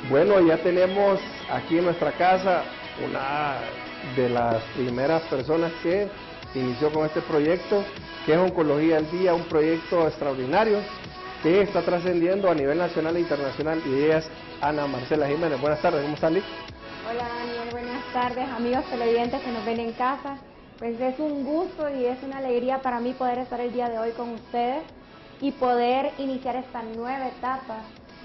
Bueno, ya tenemos aquí en nuestra casa una de las primeras personas que inició con este proyecto, que es Oncología al Día, un proyecto extraordinario que está trascendiendo a nivel nacional e internacional, y ella es Ana Marcela Jiménez. Buenas tardes, ¿cómo están, Liz? Hola Daniel, buenas tardes, amigos televidentes que nos ven en casa. Pues es un gusto y es una alegría para mí poder estar el día de hoy con ustedes y poder iniciar esta nueva etapa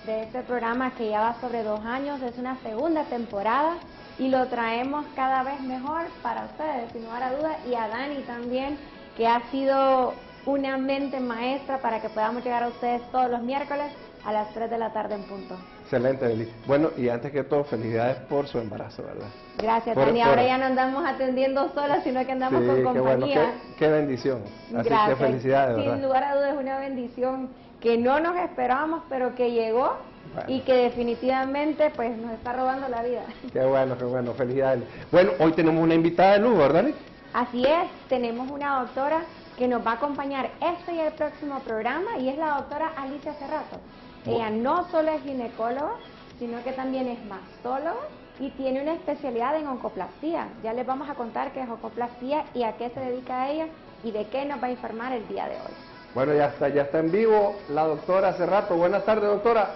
de este programa que ya va sobre 2 años. Es una segunda temporada y lo traemos cada vez mejor para ustedes, sin lugar a dudas, y a Dani también, que ha sido una mente maestra para que podamos llegar a ustedes todos los miércoles a las 3 de la tarde en punto. Excelente, Eli. Bueno, y antes que todo, felicidades por su embarazo, ¿verdad? Gracias, Dani. Ahora ya no andamos atendiendo solas, sino que andamos con compañía. Qué bueno, qué bendición. Así Gracias. que felicidades, ¿verdad? Sin lugar a dudas es una bendición que no nos esperábamos, pero que llegó, bueno, y que definitivamente pues nos está robando la vida. Qué bueno, felicidades. Bueno, hoy tenemos una invitada de lujo, ¿verdad, Eli? Así es, tenemos una doctora que nos va a acompañar este y el próximo programa, y es la doctora Alicia Cerrato. Ella no solo es ginecóloga, sino que también es mastóloga y tiene una especialidad en oncoplastía. Ya les vamos a contar qué es oncoplastía y a qué se dedica a ella y de qué nos va a informar el día de hoy. Bueno, ya está en vivo la doctora Cerrato. Buenas tardes, doctora.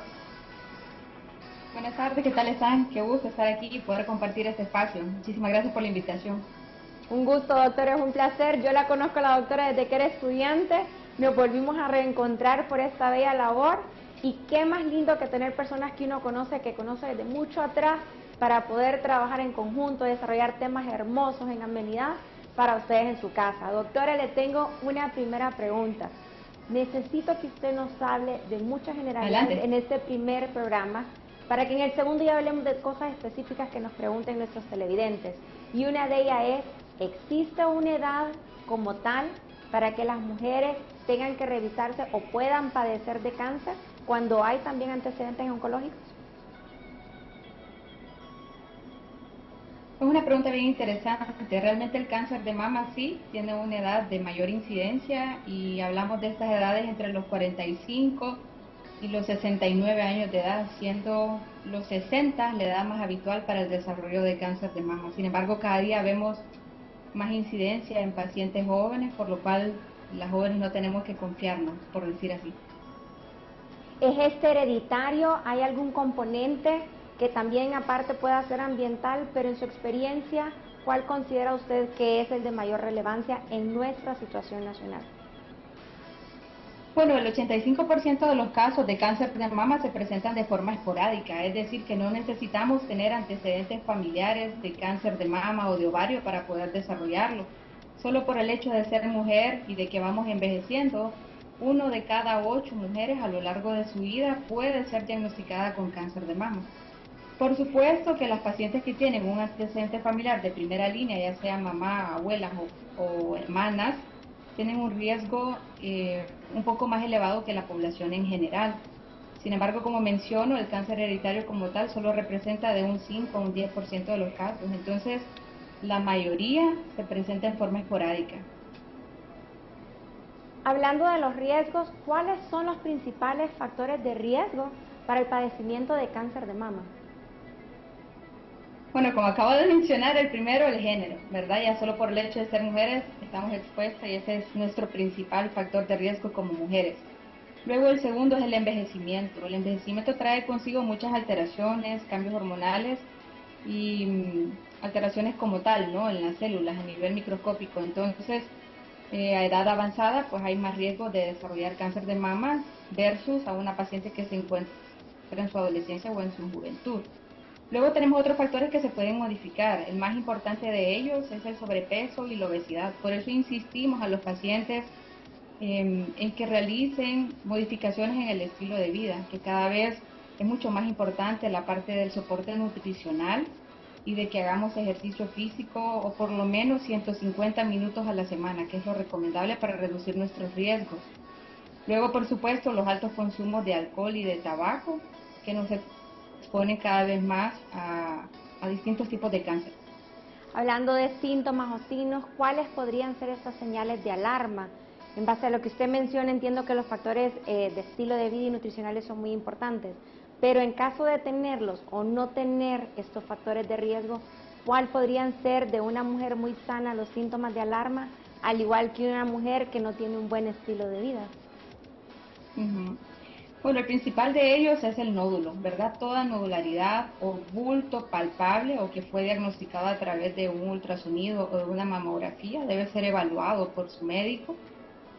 Buenas tardes, ¿qué tal están? Qué gusto estar aquí y poder compartir este espacio. Muchísimas gracias por la invitación. Un gusto, doctora, es un placer. Yo la conozco a la doctora desde que era estudiante. Nos volvimos a reencontrar por esta bella labor. Y qué más lindo que tener personas que uno conoce, que conoce desde mucho atrás, para poder trabajar en conjunto, desarrollar temas hermosos en amenidad para ustedes en su casa. Doctora, le tengo una primera pregunta. Necesito que usted nos hable de muchas generalidades en este primer programa, para que en el segundo ya hablemos de cosas específicas que nos pregunten nuestros televidentes. Y una de ellas es, ¿existe una edad como tal para que las mujeres tengan que revisarse o puedan padecer de cáncer cuando hay también antecedentes oncológicos? Es una pregunta bien interesante. Realmente el cáncer de mama sí tiene una edad de mayor incidencia, y hablamos de estas edades entre los 45 y los 69 años de edad, siendo los 60 la edad más habitual para el desarrollo de cáncer de mama. Sin embargo, cada día vemos más incidencia en pacientes jóvenes, por lo cual las jóvenes no tenemos que confiarnos, por decir así. ¿Es hereditario? ¿Hay algún componente que también aparte pueda ser ambiental? Pero en su experiencia, ¿cuál considera usted que es el de mayor relevancia en nuestra situación nacional? Bueno, el 85% de los casos de cáncer de mama se presentan de forma esporádica, es decir, que no necesitamos tener antecedentes familiares de cáncer de mama o de ovario para poder desarrollarlo. Solo por el hecho de ser mujer y de que vamos envejeciendo, 1 de cada 8 mujeres a lo largo de su vida puede ser diagnosticada con cáncer de mama. Por supuesto que las pacientes que tienen un antecedente familiar de primera línea, ya sea mamá, abuelas o hermanas, tienen un riesgo un poco más elevado que la población en general. Sin embargo, como menciono, el cáncer hereditario como tal solo representa de un 5 a un 10% de los casos. Entonces, la mayoría se presenta en forma esporádica. Hablando de los riesgos, ¿cuáles son los principales factores de riesgo para el padecimiento de cáncer de mama? Bueno, como acabo de mencionar, el primero, el género, ¿verdad? Ya solo por el hecho de ser mujeres estamos expuestas, y ese es nuestro principal factor de riesgo como mujeres. Luego el segundo es el envejecimiento. El envejecimiento trae consigo muchas alteraciones, cambios hormonales y alteraciones como tal, ¿no? En las células a nivel microscópico. Entonces, a edad avanzada, pues hay más riesgo de desarrollar cáncer de mama versus a una paciente que se encuentra en su adolescencia o en su juventud. Luego tenemos otros factores que se pueden modificar. El más importante de ellos es el sobrepeso y la obesidad. Por eso insistimos a los pacientes en que realicen modificaciones en el estilo de vida, que cada vez es mucho más importante la parte del soporte nutricional y de que hagamos ejercicio físico o por lo menos 150 minutos a la semana, que es lo recomendable para reducir nuestros riesgos. Luego, por supuesto, los altos consumos de alcohol y de tabaco, que nos exponen cada vez más a distintos tipos de cáncer. Hablando de síntomas o signos, ¿cuáles podrían ser estas señales de alarma? En base a lo que usted menciona, entiendo que los factores de estilo de vida y nutricionales son muy importantes, pero en caso de tenerlos o no tener estos factores de riesgo, ¿cuál podrían ser de una mujer muy sana los síntomas de alarma, al igual que una mujer que no tiene un buen estilo de vida? Ujú. Bueno, el principal de ellos es el nódulo, ¿verdad? Toda nodularidad o bulto palpable o que fue diagnosticado a través de un ultrasonido o de una mamografía debe ser evaluado por su médico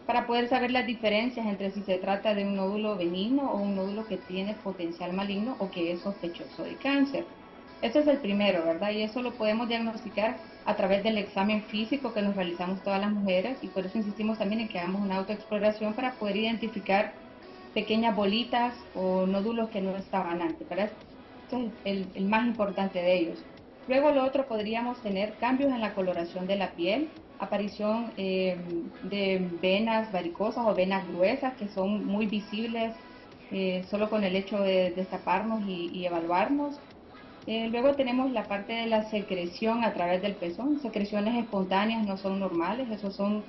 para poder saber las diferencias entre si se trata de un nódulo benigno o un nódulo que tiene potencial maligno o que es sospechoso de cáncer. Ese es el primero, ¿verdad? Y eso lo podemos diagnosticar a través del examen físico que nos realizamos todas las mujeres, y por eso insistimos también en que hagamos una autoexploración para poder identificar pequeñas bolitas o nódulos que no estaban antes, ¿verdad? Este es el más importante de ellos. Luego lo otro, podríamos tener cambios en la coloración de la piel, aparición de venas varicosas o venas gruesas que son muy visibles solo con el hecho de destaparnos y evaluarnos. Luego tenemos la parte de la secreción a través del pezón. Secreciones espontáneas no son normales, esos son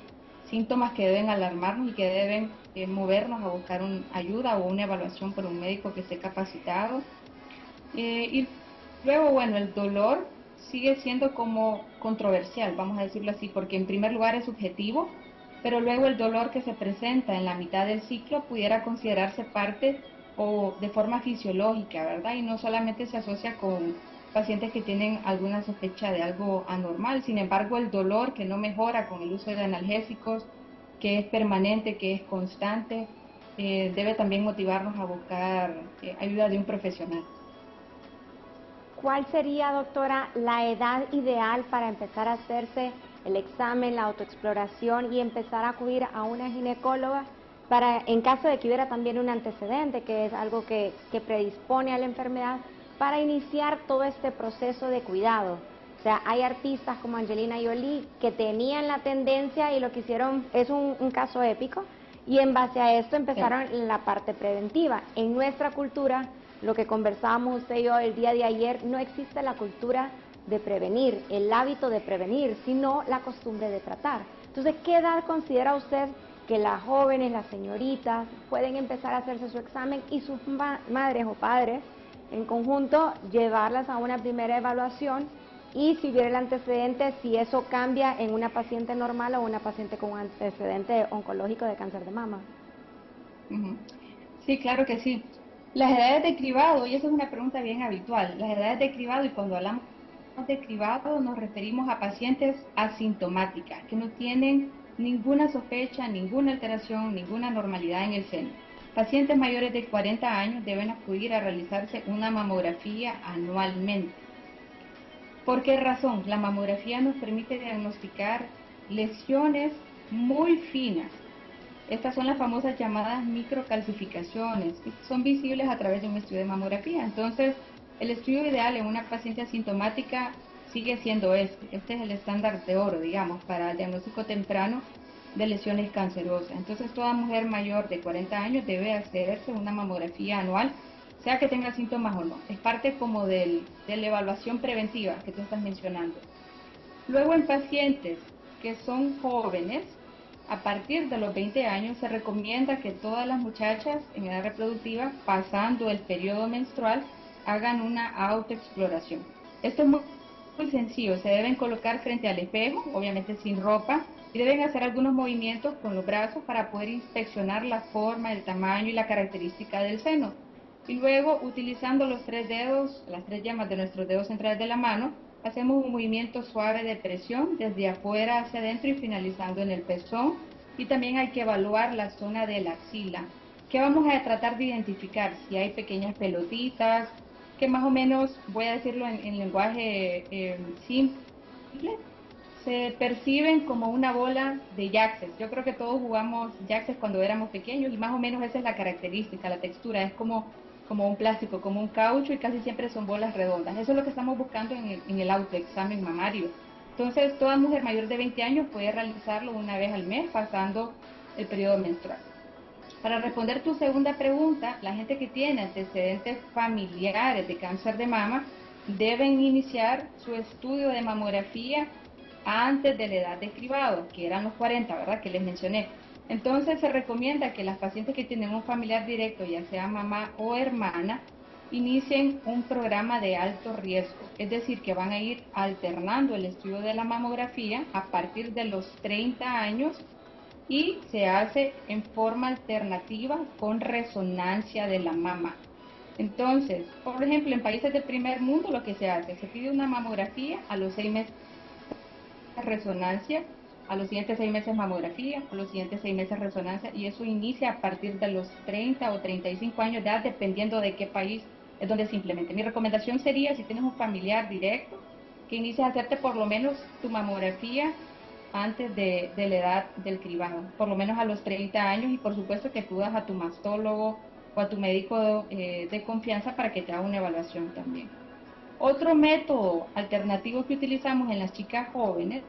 síntomas que deben alarmarnos y que deben movernos a buscar ayuda o una evaluación por un médico que esté capacitado. Y luego, bueno, el dolor sigue siendo como controversial, vamos a decirlo así, porque en primer lugar es subjetivo, pero luego el dolor que se presenta en la mitad del ciclo pudiera considerarse parte o de forma fisiológica, ¿verdad? Y no solamente se asocia con pacientes que tienen alguna sospecha de algo anormal. Sin embargo, el dolor que no mejora con el uso de analgésicos, que es permanente, que es constante, debe también motivarnos a buscar ayuda de un profesional. ¿Cuál sería, doctora, la edad ideal para empezar a hacerse el examen, la autoexploración y empezar a acudir a una ginecóloga para, en caso de que hubiera también un antecedente, que es algo que predispone a la enfermedad, para iniciar todo este proceso de cuidado? O sea, hay artistas como Angelina Jolie que tenían la tendencia y lo que hicieron es un caso épico, y en base a esto empezaron la parte preventiva. En nuestra cultura, lo que conversábamos usted y yo el día de ayer, no existe la cultura de prevenir, el hábito de prevenir, sino la costumbre de tratar. Entonces, ¿qué edad considera usted que las jóvenes, las señoritas, pueden empezar a hacerse su examen y sus madres o padres en conjunto llevarlas a una primera evaluación, y si hubiera el antecedente, si eso cambia en una paciente normal o una paciente con antecedente oncológico de cáncer de mama? Ujú. Sí, claro que sí. Las edades de cribado, y esa es una pregunta bien habitual, las edades de cribado, y cuando hablamos de cribado nos referimos a pacientes asintomáticas, que no tienen ninguna sospecha, ninguna alteración, ninguna anormalidad en el seno. Pacientes mayores de 40 años deben acudir a realizarse una mamografía anualmente. ¿Por qué razón? La mamografía nos permite diagnosticar lesiones muy finas. Estas son las famosas llamadas microcalcificaciones, que son visibles a través de un estudio de mamografía. Entonces, el estudio ideal en una paciente asintomática sigue siendo este. Este es el estándar de oro, digamos, para el diagnóstico temprano de lesiones cancerosas. Entonces, toda mujer mayor de 40 años debe hacerse una mamografía anual, sea que tenga síntomas o no. Es parte como de la evaluación preventiva que tú estás mencionando. Luego, en pacientes que son jóvenes, a partir de los 20 años se recomienda que todas las muchachas en edad reproductiva, pasando el periodo menstrual, hagan una autoexploración. Esto es muy sencillo, se deben colocar frente al espejo, obviamente sin ropa, y deben hacer algunos movimientos con los brazos para poder inspeccionar la forma, el tamaño y la característica del seno. Y luego, utilizando los 3 dedos, las 3 yemas de nuestros dedos centrales de la mano, hacemos un movimiento suave de presión desde afuera hacia adentro y finalizando en el pezón. Y también hay que evaluar la zona de la axila, que vamos a tratar de identificar si hay pequeñas pelotitas, que más o menos, voy a decirlo en lenguaje simple, se perciben como una bola de yaxes. Yo creo que todos jugamos yaxes cuando éramos pequeños, y más o menos esa es la característica, la textura, es como un plástico, como un caucho, y casi siempre son bolas redondas. Eso es lo que estamos buscando en el autoexamen mamario. Entonces, toda mujer mayor de 20 años puede realizarlo una vez al mes, pasando el periodo menstrual. Para responder tu segunda pregunta, la gente que tiene antecedentes familiares de cáncer de mama deben iniciar su estudio de mamografía antes de la edad de cribado, que eran los 40, ¿verdad?, que les mencioné. Entonces se recomienda que las pacientes que tienen un familiar directo, ya sea mamá o hermana, inicien un programa de alto riesgo, es decir, que van a ir alternando el estudio de la mamografía a partir de los 30 años y se hace en forma alternativa con resonancia de la mama. Entonces, por ejemplo, en países del primer mundo lo que se hace, se pide una mamografía a los 6 meses resonancia, a los siguientes 6 meses mamografía, a los siguientes 6 meses resonancia, y eso inicia a partir de los 30 o 35 años de edad, dependiendo de qué país es donde se implemente. Mi recomendación sería, si tienes un familiar directo, que inicies a hacerte por lo menos tu mamografía antes de la edad del cribado, por lo menos a los 30 años, y por supuesto que acudas a tu mastólogo o a tu médico de confianza para que te haga una evaluación también. Otro método alternativo que utilizamos en las chicas jóvenes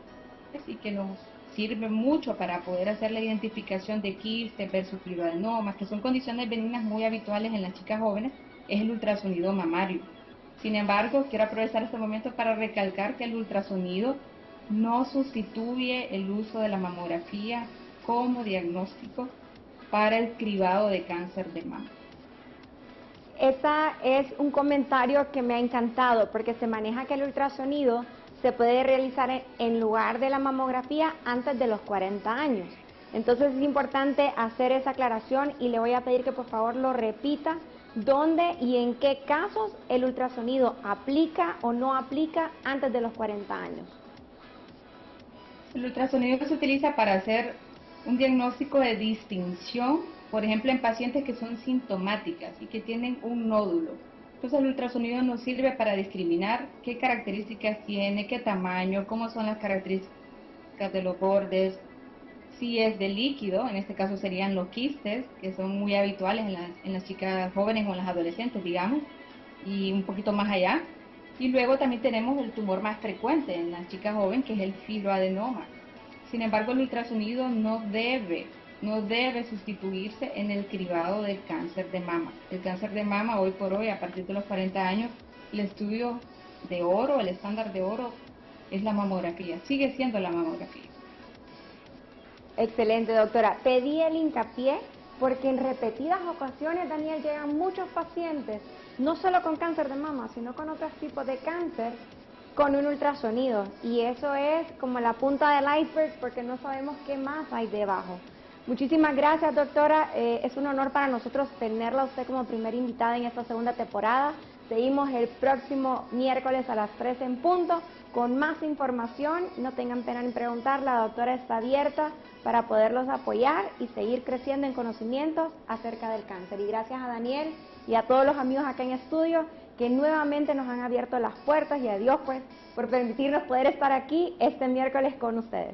y que nos sirve mucho para poder hacer la identificación de quistes versus fibroadenomas, que son condiciones benignas muy habituales en las chicas jóvenes, es el ultrasonido mamario. Sin embargo, quiero aprovechar este momento para recalcar que el ultrasonido no sustituye el uso de la mamografía como diagnóstico para el cribado de cáncer de mama. Ese es un comentario que me ha encantado porque se maneja que el ultrasonido se puede realizar en lugar de la mamografía antes de los 40 años. Entonces es importante hacer esa aclaración y le voy a pedir que por favor lo repita, dónde y en qué casos el ultrasonido aplica o no aplica antes de los 40 años. El ultrasonido se utiliza para hacer un diagnóstico de distinción, por ejemplo, en pacientes que son sintomáticas y que tienen un nódulo. Entonces el ultrasonido nos sirve para discriminar qué características tiene, qué tamaño, cómo son las características de los bordes, si es de líquido, en este caso serían los quistes, que son muy habituales en las chicas jóvenes o en las adolescentes, digamos, y un poquito más allá. Y luego también tenemos el tumor más frecuente en las chicas jóvenes, que es el fibroadenoma. Sin embargo, el ultrasonido no debe sustituirse en el cribado del cáncer de mama. El cáncer de mama, hoy por hoy, a partir de los 40 años, el estudio de oro, el estándar de oro, es la mamografía, sigue siendo la mamografía. Excelente, doctora. Pedí el hincapié porque en repetidas ocasiones, Daniel, llegan muchos pacientes, no solo con cáncer de mama, sino con otros tipos de cáncer, con un ultrasonido. Y eso es como la punta del iceberg porque no sabemos qué más hay debajo. Muchísimas gracias, doctora. Es un honor para nosotros tenerla a usted como primera invitada en esta segunda temporada. Seguimos el próximo miércoles a las 3 en punto con más información. No tengan pena en preguntar, la doctora está abierta para poderlos apoyar y seguir creciendo en conocimientos acerca del cáncer. Y gracias a Daniel y a todos los amigos acá en estudio que nuevamente nos han abierto las puertas, y a Dios pues por permitirnos poder estar aquí este miércoles con ustedes.